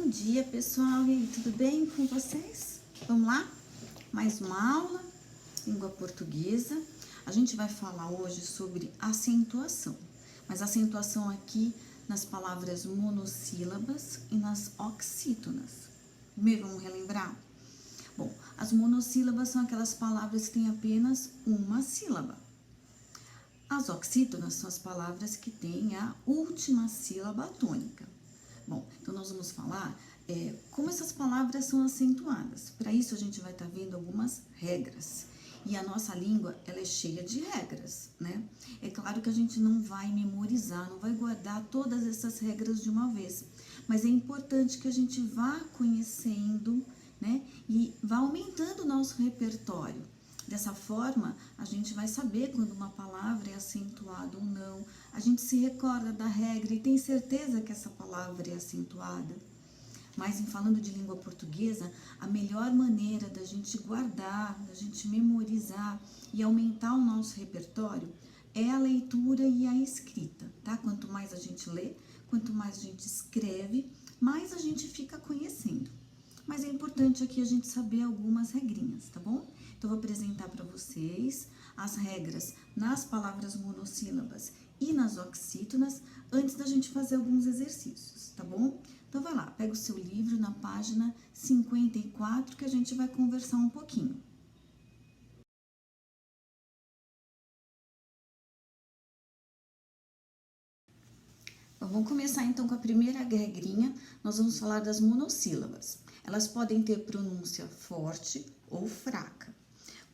Bom dia, pessoal. E aí, tudo bem com vocês? Vamos lá? Mais uma aula, língua portuguesa. A gente vai falar hoje sobre acentuação, mas acentuação aqui nas palavras monossílabas e nas oxítonas. Primeiro, vamos relembrar? Bom, as monossílabas são aquelas palavras que têm apenas uma sílaba. As oxítonas são as palavras que têm a última sílaba tônica. Bom, então nós vamos falar como essas palavras são acentuadas. Para isso a gente vai estar vendo algumas regras. E a nossa língua, ela é cheia de regras, né? É claro que a gente não vai memorizar, não vai guardar todas essas regras de uma vez. Mas é importante que a gente vá conhecendo, né? E vá aumentando o nosso repertório. Dessa forma, a gente vai saber quando uma palavra é acentuada ou não. A gente se recorda da regra e tem certeza que essa palavra é acentuada. Mas, em falando de língua portuguesa, a melhor maneira da gente guardar, da gente memorizar e aumentar o nosso repertório é a leitura e a escrita, tá? Quanto mais a gente lê, quanto mais a gente escreve, mais a gente fica conhecendo. Mas é importante aqui a gente saber algumas regrinhas, tá bom? Então, eu vou apresentar para vocês as regras nas palavras monossílabas e nas oxítonas, antes da gente fazer alguns exercícios, tá bom? Então, vai lá, pega o seu livro na página 54, que a gente vai conversar um pouquinho. Bom, vamos começar então com a primeira regrinha. Nós vamos falar das monossílabas. Elas podem ter pronúncia forte ou fraca.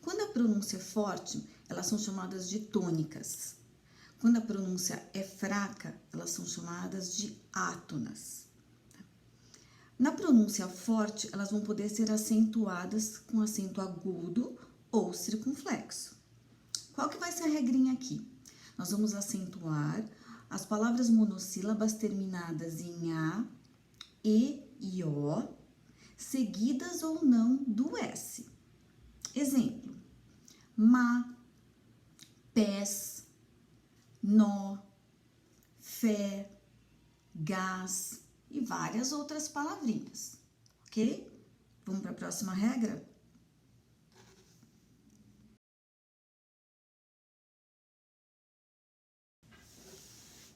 Quando a pronúncia é forte, elas são chamadas de tônicas. Quando a pronúncia é fraca, elas são chamadas de átonas. Na pronúncia forte, elas vão poder ser acentuadas com acento agudo ou circunflexo. Qual que vai ser a regrinha aqui? Nós vamos acentuar as palavras monossílabas terminadas em A, E e O, seguidas ou não do S. Exemplo: má, pés, nó, fé, gás e várias outras palavrinhas, ok? Vamos para a próxima regra?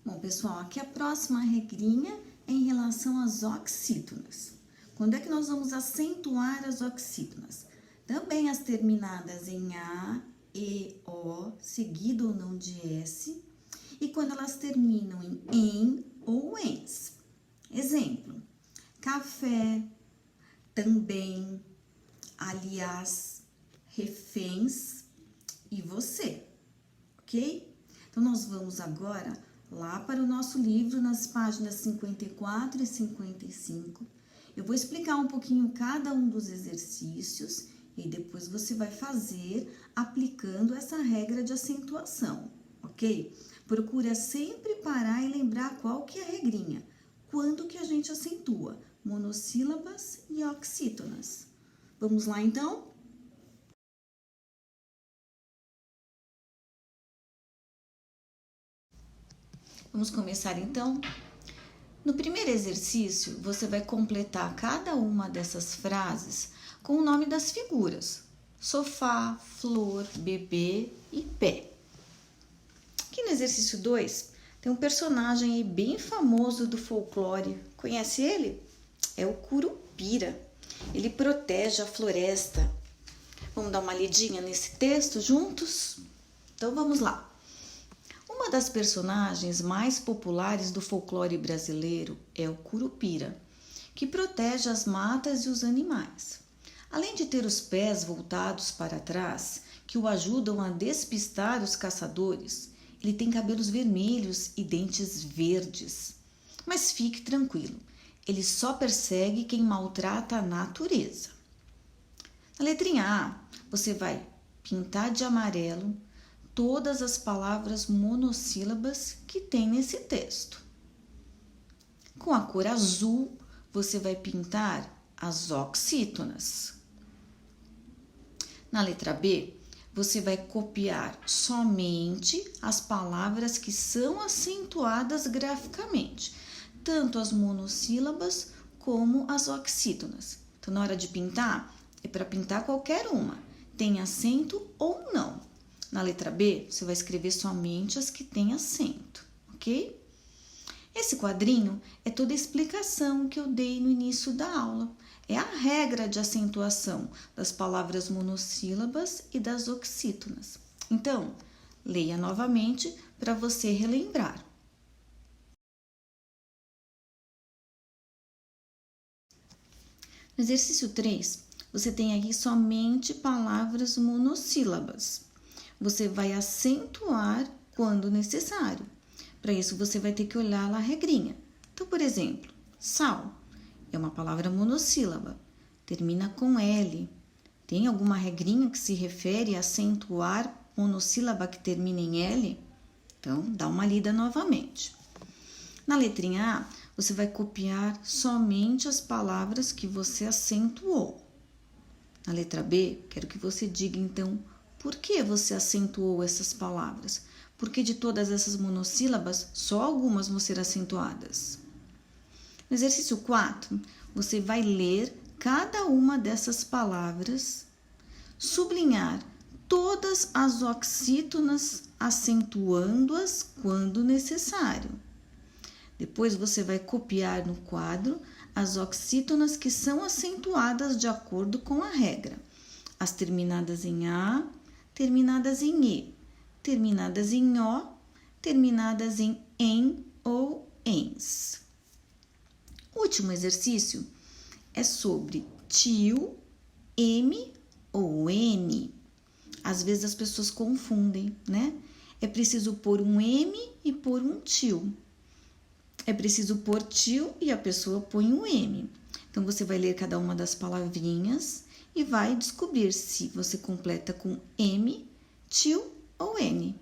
Bom, pessoal, aqui a próxima regrinha é em relação às oxítonas. Quando é que nós vamos acentuar as oxítonas? Também as terminadas em A, E, O, seguido ou não de S, e quando elas terminam em ou ens. Exemplo: café, também, aliás, reféns e você, ok? Então, nós vamos agora lá para o nosso livro, nas páginas 54 e 55. Eu vou explicar um pouquinho cada um dos exercícios e depois você vai fazer aplicando essa regra de acentuação, ok? Procura sempre parar e lembrar qual que é a regrinha. Quando que a gente acentua? Monossílabas e oxítonas. Vamos lá, então? Vamos começar, então? No primeiro exercício, você vai completar cada uma dessas frases com o nome das figuras: sofá, flor, bebê e pé. Aqui no exercício 2, tem um personagem aí bem famoso do folclore. Conhece ele? É o Curupira. Ele protege a floresta. Vamos dar uma lidinha nesse texto juntos? Então, vamos lá. Uma das personagens mais populares do folclore brasileiro é o Curupira, que protege as matas e os animais. Além de ter os pés voltados para trás, que o ajudam a despistar os caçadores, ele tem cabelos vermelhos e dentes verdes. Mas fique tranquilo, ele só persegue quem maltrata a natureza. Na letrinha A, você vai pintar de amarelo todas as palavras monossílabas que tem nesse texto. Com a cor azul, você vai pintar as oxítonas. Na letra B, você vai copiar somente as palavras que são acentuadas graficamente, tanto as monossílabas como as oxítonas. Então, na hora de pintar, é para pintar qualquer uma, tem acento ou não. Na letra B, você vai escrever somente as que têm acento, ok? Esse quadrinho é toda a explicação que eu dei no início da aula. É a regra de acentuação das palavras monossílabas e das oxítonas. Então, leia novamente para você relembrar. No exercício 3, você tem aqui somente palavras monossílabas. Você vai acentuar quando necessário. Para isso, você vai ter que olhar lá a regrinha. Então, por exemplo, sal é uma palavra monossílaba, termina com L. Tem alguma regrinha que se refere a acentuar monossílaba que termina em L? Então, dá uma lida novamente. Na letrinha A, você vai copiar somente as palavras que você acentuou. Na letra B, quero que você diga, então, por que você acentuou essas palavras? Porque de todas essas monossílabas, só algumas vão ser acentuadas. No exercício 4, você vai ler cada uma dessas palavras, sublinhar todas as oxítonas, acentuando-as quando necessário. Depois você vai copiar no quadro as oxítonas que são acentuadas de acordo com a regra. As terminadas em A, terminadas em E, terminadas em O, terminadas em ou ens. O último exercício é sobre tio, M ou N. Às vezes as pessoas confundem, né? É preciso pôr um M e pôr um tio. É preciso pôr tio e a pessoa põe um M. Então, você vai ler cada uma das palavrinhas e vai descobrir se você completa com M, tio ou N.